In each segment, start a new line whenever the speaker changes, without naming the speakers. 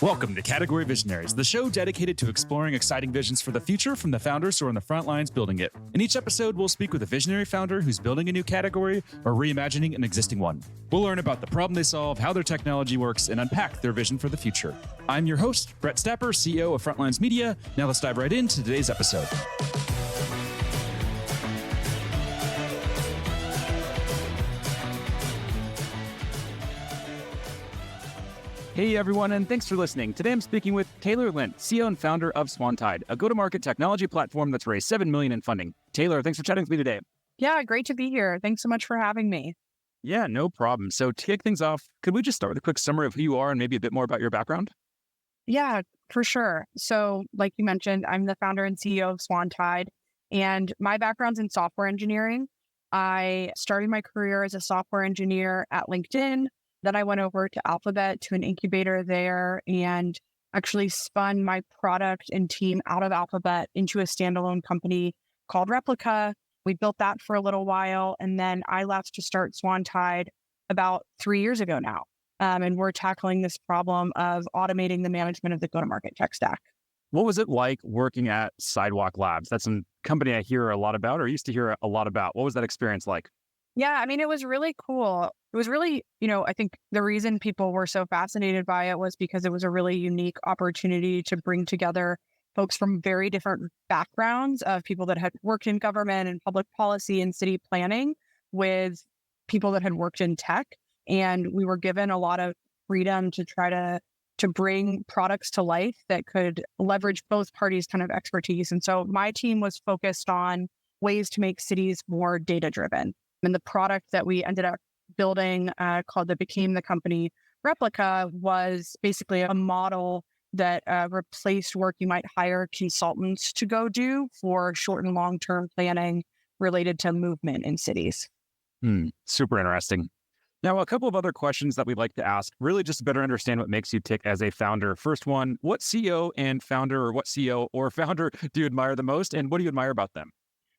Welcome to Category Visionaries, the show dedicated to exploring exciting visions for the future from the founders who are on the front lines building it. In each episode, we'll speak with a visionary founder who's building a new category or reimagining an existing one. We'll learn about the problem they solve, how their technology works, and unpack their vision for the future. I'm your host, Brett Stapper, CEO of Frontlines Media. Now let's dive right into today's episode. Hey everyone, and thanks for listening. Today I'm speaking with Taylor Lint, CEO and founder of Swantide, a go-to-market technology platform that's raised $7 million in funding. Taylor, thanks for chatting with me today.
Yeah, great to be here. Thanks so much for having me.
Yeah, no problem. So to kick things off, could we just start with a quick summary of who you are and maybe a bit more about your background?
Yeah, for sure. So like you mentioned, I'm the founder and CEO of Swantide, and my background's in software engineering. I started my career as a software engineer at LinkedIn. Then I went over to Alphabet, to an incubator there, and actually spun my product and team out of Alphabet into a standalone company called Replica. We built that for a little while, and then I left to start Swantide about 3 years ago now. And we're tackling this problem of automating the management of the go-to-market tech stack.
What was it like working at Sidewalk Labs? That's a company I hear a lot about, or used to hear a lot about. What was that experience like?
Yeah, I mean, it was really cool. It was really, I think the reason people were so fascinated by it was because it was a really unique opportunity to bring together folks from very different backgrounds of people that had worked in government and public policy and city planning with people that had worked in tech. And we were given a lot of freedom to try to bring products to life that could leverage both parties' kind of expertise. And so my team was focused on ways to make cities more data-driven. And the product that we ended up building that became the company Replica was basically a model that replaced work you might hire consultants to go do for short and long-term planning related to movement in cities.
Super interesting. Now, a couple of other questions that we'd like to ask, really just to better understand what makes you tick as a founder. First one, what CEO or founder do you admire the most, and what do you admire about them?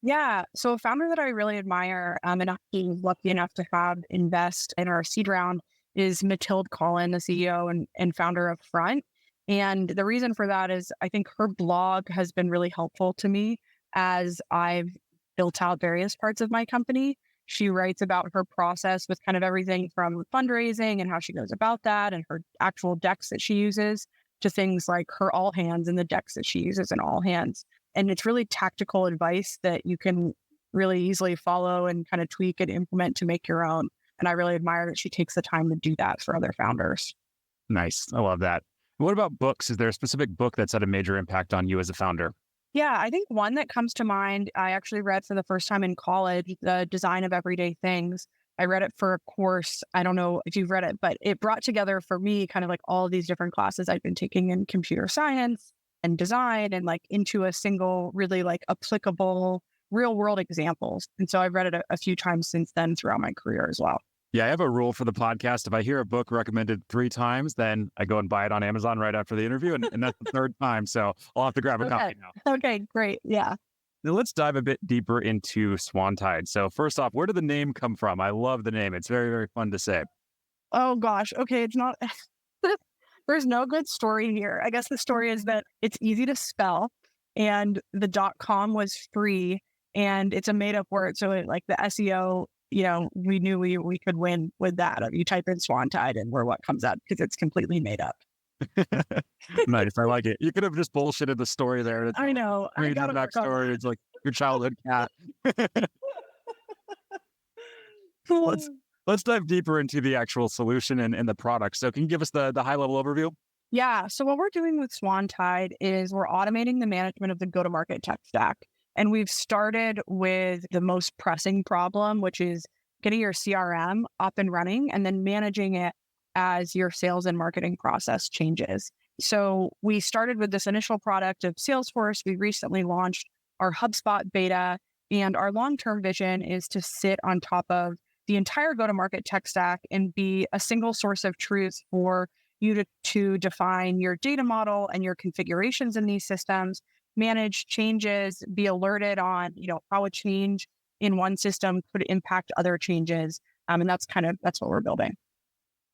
Yeah. So a founder that I really admire and I'm lucky enough to have invest in our seed round is Mathilde Collin, the CEO and founder of Front. And the reason for that is I think her blog has been really helpful to me as I've built out various parts of my company. She writes about her process with kind of everything from fundraising and how she goes about that and her actual decks that she uses to things like her all hands and the decks that she uses in all hands. And it's really tactical advice that you can really easily follow and kind of tweak and implement to make your own. And I really admire that she takes the time to do that for other founders.
Nice. I love that. What about books? Is there a specific book that's had a major impact on you as a founder?
Yeah, I think one that comes to mind, I actually read for the first time in college, The Design of Everyday Things. I read it for a course. I don't know if you've read it, but it brought together for me kind of like all of these different classes I've been taking in computer science and design and like into a single really like applicable real world examples. And so I've read it a few times since then throughout my career as well.
Yeah, I have a rule for the podcast. If I hear a book recommended 3 times, then I go and buy it on Amazon right after the interview. And that's the third time. So I'll have to grab a copy now.
Okay, great. Yeah.
Now let's dive a bit deeper into Swantide. So first off, where did the name come from? I love the name. It's very, very fun to say.
Oh gosh. Okay. It's not, there's no good story here. I guess the story is that it's easy to spell and the .com was free and it's a made up word. So like the SEO, we knew we could win with that. You type in Swantide and what comes up because it's completely made up.
Nice. I like it. You could have just bullshitted the story there.
I know.
I got a backstory. It's like your childhood cat. Let's dive deeper into the actual solution and the product. So can you give us the high level overview?
Yeah. So what we're doing with Swantide is we're automating the management of the go-to-market tech stack. And we've started with the most pressing problem, which is getting your CRM up and running and then managing it as your sales and marketing process changes. So we started with this initial product of Salesforce. We recently launched our HubSpot beta, and our long-term vision is to sit on top of the entire go-to-market tech stack and be a single source of truth for you to define your data model and your configurations in these systems, manage changes, be alerted on, how a change in one system could impact other changes. And that's what we're building.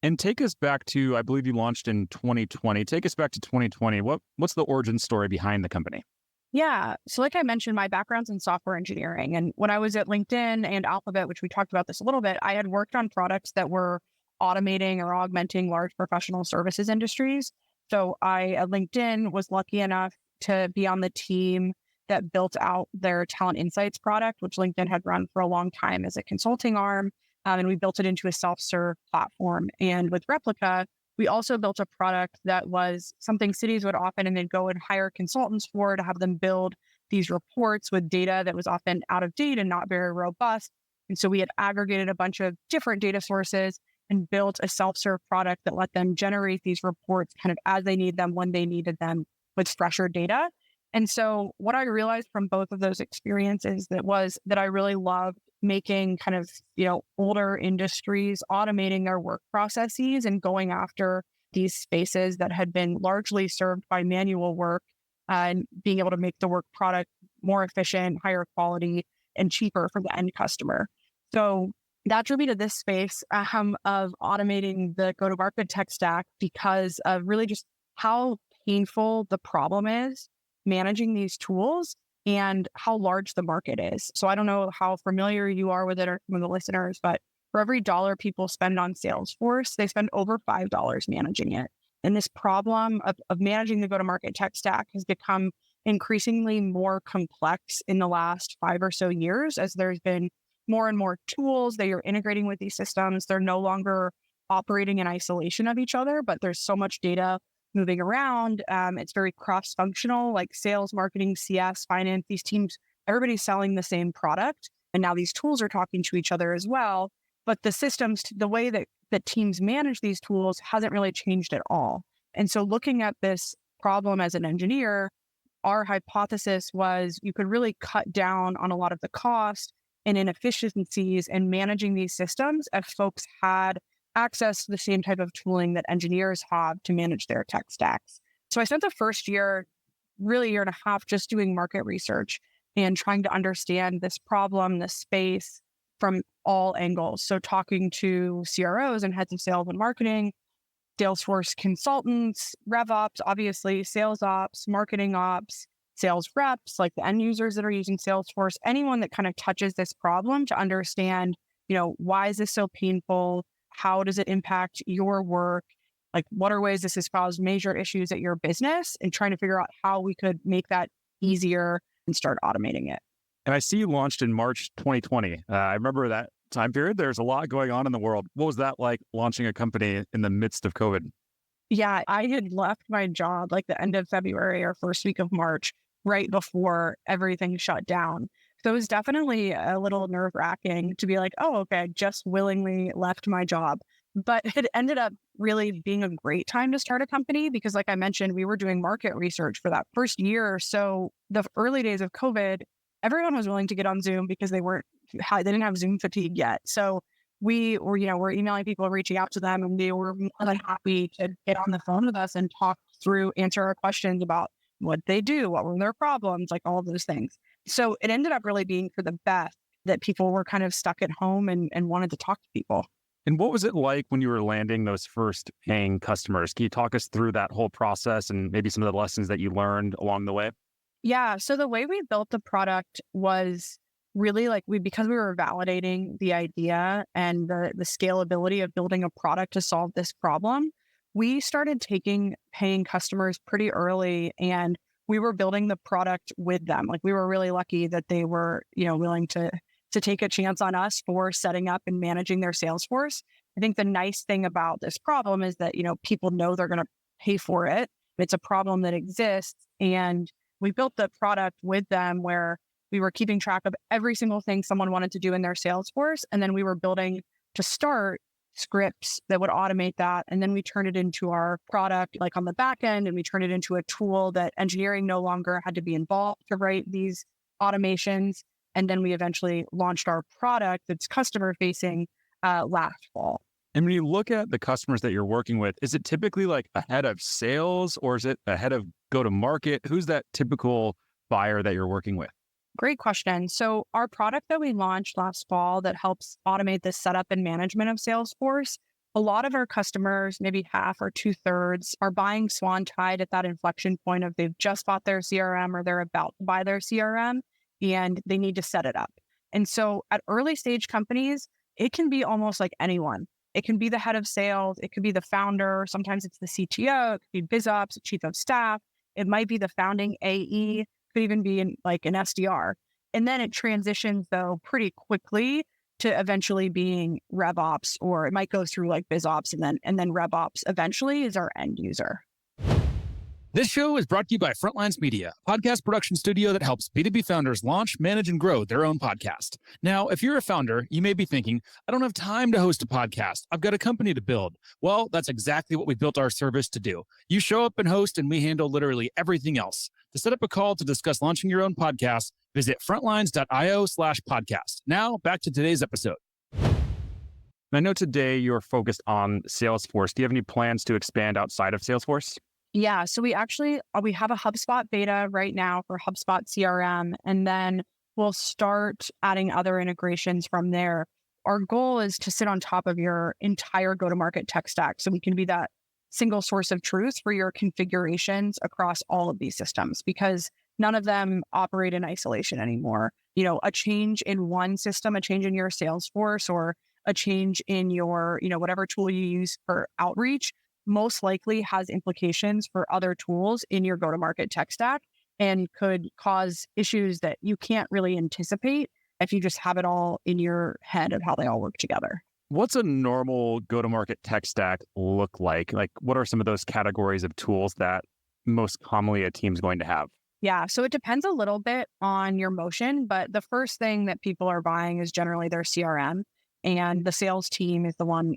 And take us back to, I believe you launched in 2020. Take us back to 2020. What's the origin story behind the company?
Yeah. So like I mentioned, my background's in software engineering. And when I was at LinkedIn and Alphabet, which we talked about this a little bit, I had worked on products that were automating or augmenting large professional services industries. So I, at LinkedIn, was lucky enough to be on the team that built out their talent insights product, which LinkedIn had run for a long time as a consulting arm. And we built it into a self-serve platform. And with Replica, we also built a product that was something cities would often and then go and hire consultants for to have them build these reports with data that was often out of date and not very robust. And so we had aggregated a bunch of different data sources and built a self-serve product that let them generate these reports kind of as they need them, when they needed them, with fresher data. And so what I realized from both of those experiences was that I really loved making kind of, older industries automating their work processes and going after these spaces that had been largely served by manual work, and being able to make the work product more efficient, higher quality, and cheaper for the end customer. So that drew me to this space of automating the go-to-market tech stack, because of really just how painful the problem is managing these tools and how large the market is. So I don't know how familiar you are with it, or some of the listeners, but for every dollar people spend on Salesforce, they spend over $5 managing it. And this problem of managing the go-to-market tech stack has become increasingly more complex in the last 5 or so years, as there's been more and more tools that you're integrating with these systems. They're no longer operating in isolation of each other, but there's so much data moving around. It's very cross-functional, like sales, marketing, CS, finance, these teams, everybody's selling the same product. And now these tools are talking to each other as well. But the systems, the way that teams manage these tools hasn't really changed at all. And so looking at this problem as an engineer, our hypothesis was you could really cut down on a lot of the cost and inefficiencies in managing these systems if folks had access to the same type of tooling that engineers have to manage their tech stacks. So I spent the first year, really year and a half, just doing market research and trying to understand this problem, this space, from all angles. So talking to CROs and heads of sales and marketing, Salesforce consultants, RevOps, obviously, sales ops, marketing ops, sales reps, like the end users that are using Salesforce, anyone that kind of touches this problem to understand, why is this so painful? How does it impact your work? Like, what are ways this has caused major issues at your business, and trying to figure out how we could make that easier and start automating it.
And I see you launched in March 2020. I remember that time period. There's a lot going on in the world. What was that like, launching a company in the midst of COVID?
Yeah, I had left my job like the end of February or first week of March, right before everything shut down. So it was definitely a little nerve-wracking to be like, oh, okay, I just willingly left my job. But it ended up really being a great time to start a company, because like I mentioned, we were doing market research for that first year or so. The early days of COVID, everyone was willing to get on Zoom because they didn't have Zoom fatigue yet. So we were, we're emailing people, reaching out to them, and they were more than happy to get on the phone with us and answer our questions about what they do, what were their problems, like all of those things. So it ended up really being for the best that people were kind of stuck at home and wanted to talk to people.
And what was it like when you were landing those first paying customers? Can you talk us through that whole process and maybe some of the lessons that you learned along the way?
Yeah. So the way we built the product was really like because we were validating the idea and the scalability of building a product to solve this problem, we started taking paying customers pretty early, and we were building the product with them. Like, we were really lucky that they were, willing to take a chance on us for setting up and managing their Salesforce. I think the nice thing about this problem is that, people know they're going to pay for it. It's a problem that exists. And we built the product with them where we were keeping track of every single thing someone wanted to do in their Salesforce. And then we were building to start scripts that would automate that. And then we turned it into our product, like on the back end, and we turned it into a tool that engineering no longer had to be involved to write these automations. And then we eventually launched our product that's customer facing last fall.
And when you look at the customers that you're working with, is it typically like a head of sales, or is it a head of go-to-market? Who's that typical buyer that you're working with?
Great question. So our product that we launched last fall that helps automate the setup and management of Salesforce A lot of our customers, maybe half or 2/3, are buying Swantide at that inflection point of they've just bought their CRM or they're about to buy their CRM and they need to set it up. And so at early stage companies, it can be almost like anyone. It can be the head of sales, it could be the founder, sometimes it's the CTO, it could be biz ops, chief of staff, it might be the founding AE, it could even be like an SDR. And then it transitions though pretty quickly to eventually being rev ops, or it might go through like biz ops and then rev ops eventually is our end user.
This show is brought to you by Frontlines Media, a podcast production studio that helps B2B founders launch, manage, and grow their own podcast. Now, if you're a founder, you may be thinking, I don't have time to host a podcast. I've got a company to build. Well, that's exactly what we built our service to do. You show up and host, and we handle literally everything else. To set up a call to discuss launching your own podcast, visit frontlines.io/podcast. Now, back to today's episode. I know today you're focused on Salesforce. Do you have any plans to expand outside of Salesforce?
Yeah, so we have a HubSpot beta right now for HubSpot CRM, and then we'll start adding other integrations from there. Our goal is to sit on top of your entire go-to-market tech stack so we can be that single source of truth for your configurations across all of these systems, because none of them operate in isolation anymore. You know, a change in one system, a change in your Salesforce, or a change in your, whatever tool you use for outreach most likely has implications for other tools in your go-to-market tech stack and could cause issues that you can't really anticipate if you just have it all in your head of how they all work together.
What's a normal go-to-market tech stack look like? Like, what are some of those categories of tools that most commonly a team's going to have?
Yeah, so it depends a little bit on your motion, but the first thing that people are buying is generally their CRM. And the sales team is the one,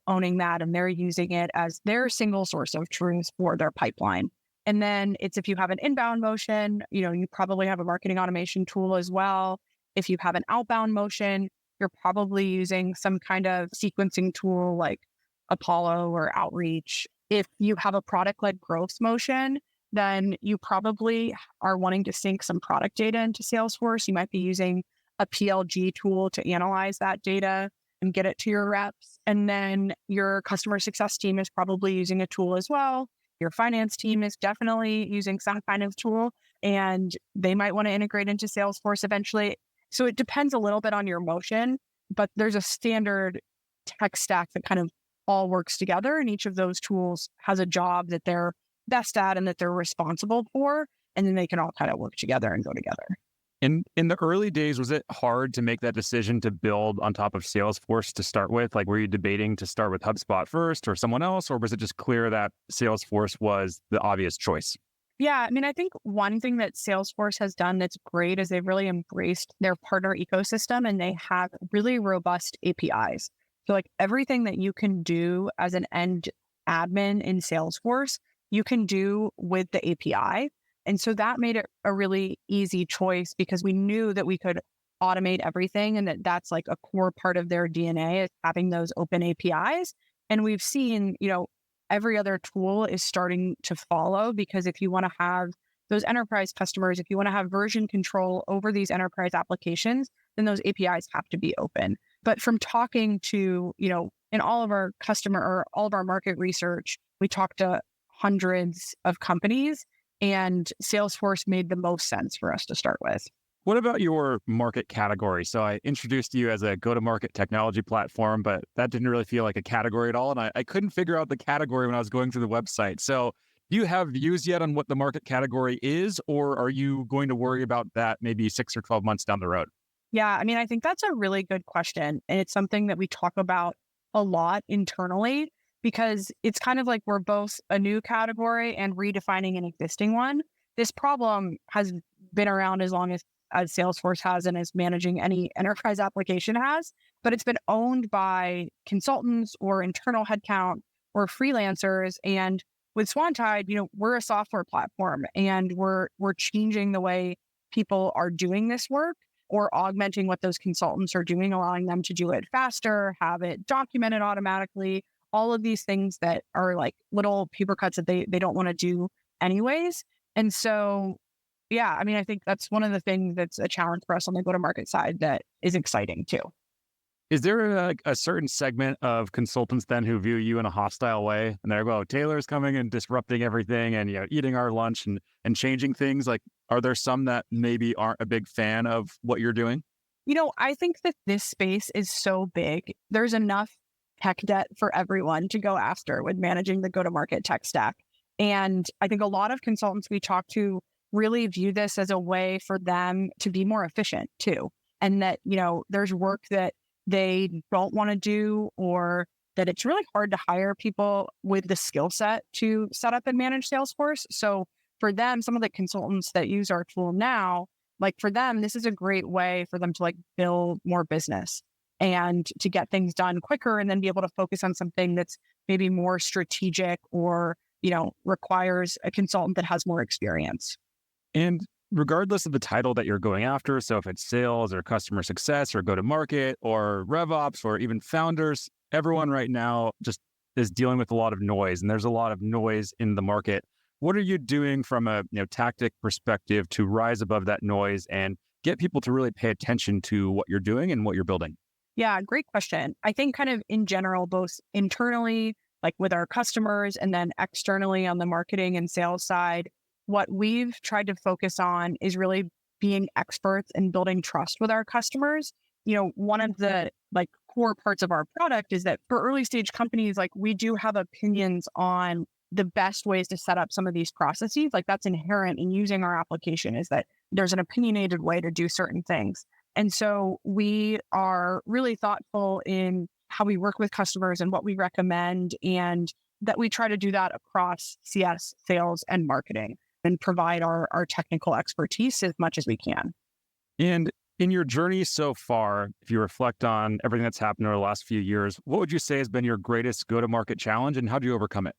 owning that, and they're using it as their single source of truth for their pipeline. And then it's if you have an inbound motion, you probably have a marketing automation tool as well. If you have an outbound motion, you're probably using some kind of sequencing tool like Apollo or Outreach. If you have a product-led growth motion, then you probably are wanting to sync some product data into Salesforce. You might be using a PLG tool to analyze that data and get it to your reps. And then your customer success team is probably using a tool as well. Your finance team is definitely using some kind of tool, and they might want to integrate into Salesforce eventually. So it depends a little bit on your motion, but there's a standard tech stack that kind of all works together. And each of those tools has a job that they're best at and that they're responsible for. And then they can all kind of work together and go together.
In the early days, was it hard to make that decision to build on top of Salesforce to start with? Like, were you debating to start with HubSpot first or someone else, or was it just clear that Salesforce was the obvious choice?
Yeah, I mean, I think one thing that Salesforce has done that's great is they've really embraced their partner ecosystem, and they have really robust APIs. So like everything that you can do as an end admin in Salesforce, you can do with the API. And so that made it a really easy choice because we knew that we could automate everything, and that's like a core part of their DNA is having those open APIs. And we've seen, every other tool is starting to follow, because if you want to have those enterprise customers, if you want to have version control over these enterprise applications, then those APIs have to be open. But from talking to, in all of our customer or all of our market research, we talked to hundreds of companies, and Salesforce made the most sense for us to start with.
What about your market category? So I introduced you as a go-to-market technology platform, but that didn't really feel like a category at all. And I couldn't figure out the category when I was going through the website. So do you have views yet on what the market category is, or are you going to worry about that maybe 6 or 12 months down the road?
Yeah, I mean, I think that's a really good question. And it's something that we talk about a lot internally, because it's kind of like we're both a new category and redefining an existing one. This problem has been around as long as Salesforce has and as managing any enterprise application has, but it's been owned by consultants or internal headcount or freelancers. And with Swantide, we're a software platform, and we're changing the way people are doing this work, or augmenting what those consultants are doing, allowing them to do it faster, have it documented automatically, all of these things that are like little paper cuts that they don't want to do anyways. And so, yeah, I mean, I think that's one of the things that's a challenge for us on the go-to-market side that is exciting too.
Is there a certain segment of consultants then who view you in a hostile way? And they're like, "Oh, Taylor's coming and disrupting everything and eating our lunch and changing things." Like, are there some that maybe aren't a big fan of what you're doing?
I think that this space is so big. There's enough tech debt for everyone to go after with managing the go-to-market tech stack. And I think a lot of consultants we talk to really view this as a way for them to be more efficient too. And that, there's work that they don't want to do, or that it's really hard to hire people with the skill set to set up and manage Salesforce. So for them, some of the consultants that use our tool now, like for them, this is a great way for them to build more business and to get things done quicker, and then be able to focus on something that's maybe more strategic, or, requires a consultant that has more experience.
And regardless of the title that you're going after, so if it's sales or customer success or go to market or RevOps or even founders, everyone right now just is dealing with a lot of noise, and there's a lot of noise in the market. What are you doing from a tactic perspective to rise above that noise and get people to really pay attention to what you're doing and what you're building?
Yeah, great question. I think kind of in general, both internally, like with our customers, and then externally on the marketing and sales side, what we've tried to focus on is really being experts in building trust with our customers. One of the core parts of our product is that for early stage companies, we do have opinions on the best ways to set up some of these processes. That's inherent in using our application, is that there's an opinionated way to do certain things. And so we are really thoughtful in how we work with customers and what we recommend, and that we try to do that across CS, sales, and marketing, and provide our technical expertise as much as we can.
And in your journey so far, if you reflect on everything that's happened over the last few years, what would you say has been your greatest go-to-market challenge, and how do you overcome it?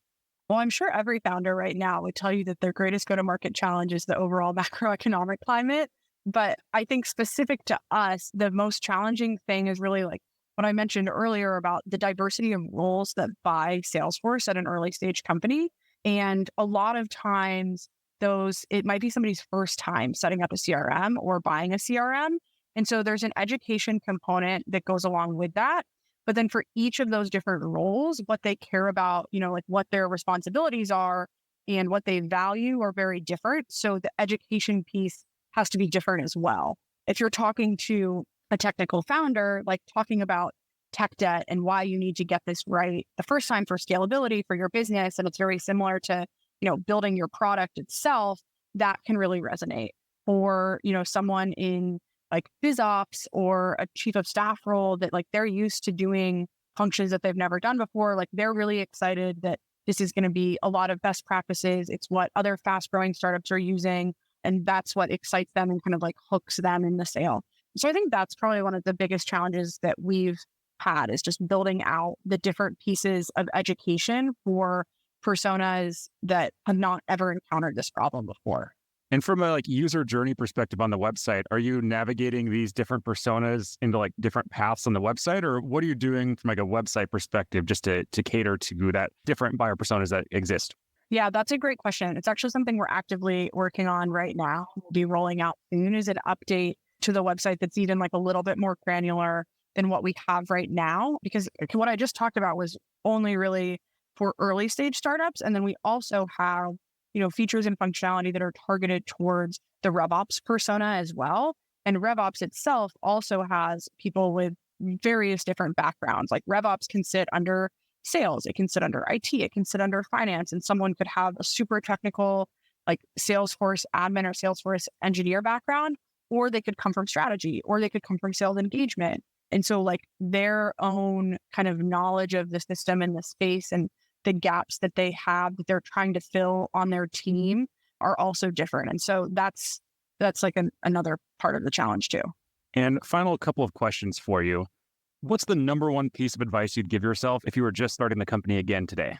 Well, I'm sure every founder right now would tell you that their greatest go-to-market challenge is the overall macroeconomic climate. But I think specific to us, the most challenging thing is really what I mentioned earlier about the diversity of roles that buy Salesforce at an early stage company. And a lot of times it might be somebody's first time setting up a CRM or buying a CRM. And so there's an education component that goes along with that. But then for each of those different roles, what they care about, what their responsibilities are and what they value are very different. So the education piece has to be different as well. If you're talking to a technical founder, talking about tech debt and why you need to get this right the first time for scalability for your business, and it's very similar to, building your product itself, that can really resonate. Or, someone in BizOps or a chief of staff role that they're used to doing functions that they've never done before. They're really excited that this is going to be a lot of best practices. It's what other fast growing startups are using. And that's what excites them and kind of hooks them in the sale. So I think that's probably one of the biggest challenges that we've had, is just building out the different pieces of education for personas that have not ever encountered this problem before.
And from a user journey perspective on the website, are you navigating these different personas into different paths on the website, or what are you doing from a website perspective just to cater to that different buyer personas that exist?
Yeah, that's a great question. It's actually something we're actively working on right now. We'll be rolling out soon is an update to the website that's even a little bit more granular than what we have right now, because what I just talked about was only really for early stage startups. And then we also have features and functionality that are targeted towards the RevOps persona as well. And RevOps itself also has people with various different backgrounds. RevOps can sit under sales, it can sit under IT, it can sit under finance, and someone could have a super technical Salesforce admin or Salesforce engineer background, or they could come from strategy, or they could come from sales engagement. And so their own kind of knowledge of the system and the space and the gaps that they have that they're trying to fill on their team are also different. And so that's another part of the challenge too.
And final couple of questions for you. What's the number one piece of advice you'd give yourself if you were just starting the company again today?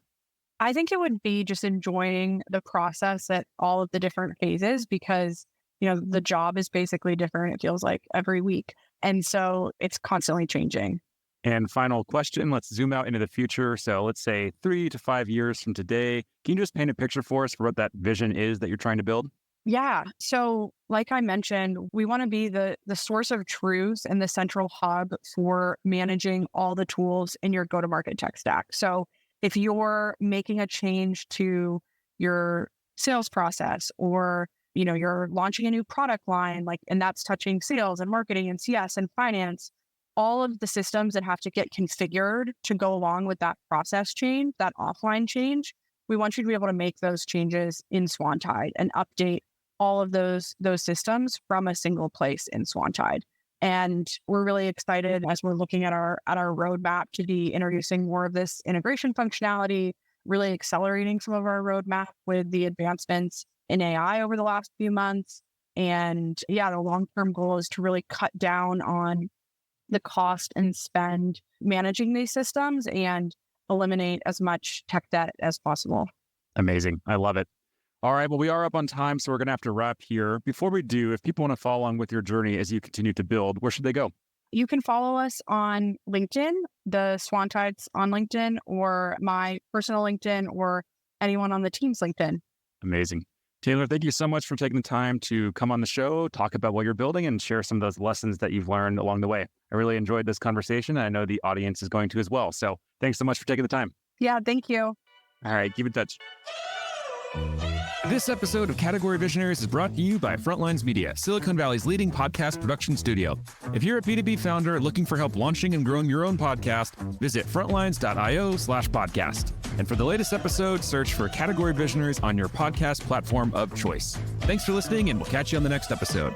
I think it would be just enjoying the process at all of the different phases, because, the job is basically different, it feels like, every week. And so it's constantly changing.
And final question, let's zoom out into the future. So let's say 3 to 5 years from today, can you just paint a picture for us for what that vision is that you're trying to build?
Yeah. So like I mentioned, we want to be the source of truth and the central hub for managing all the tools in your go-to-market tech stack. So if you're making a change to your sales process, or you're launching a new product line, and that's touching sales and marketing and CS and finance, all of the systems that have to get configured to go along with that process change, that offline change, we want you to be able to make those changes in Swantide and update all of those systems from a single place in Swantide. And we're really excited as we're looking at our roadmap to be introducing more of this integration functionality, really accelerating some of our roadmap with the advancements in AI over the last few months. And yeah, the long-term goal is to really cut down on the cost and spend managing these systems and eliminate as much tech debt as possible.
Amazing. I love it. All right. Well, we are up on time, so we're going to have to wrap here. Before we do, if people want to follow along with your journey as you continue to build, where should they go?
You can follow us on LinkedIn, the Swantides on LinkedIn, or my personal LinkedIn, or anyone on the team's LinkedIn.
Amazing. Taylor, thank you so much for taking the time to come on the show, talk about what you're building, and share some of those lessons that you've learned along the way. I really enjoyed this conversation, and I know the audience is going to as well. So thanks so much for taking the time.
Yeah, thank you.
All right, keep in touch. This episode of Category Visionaries is brought to you by Frontlines Media, Silicon Valley's leading podcast production studio. If you're a B2B founder looking for help launching and growing your own podcast, visit frontlines.io/podcast. And for the latest episode, search for Category Visionaries on your podcast platform of choice. Thanks for listening, and we'll catch you on the next episode.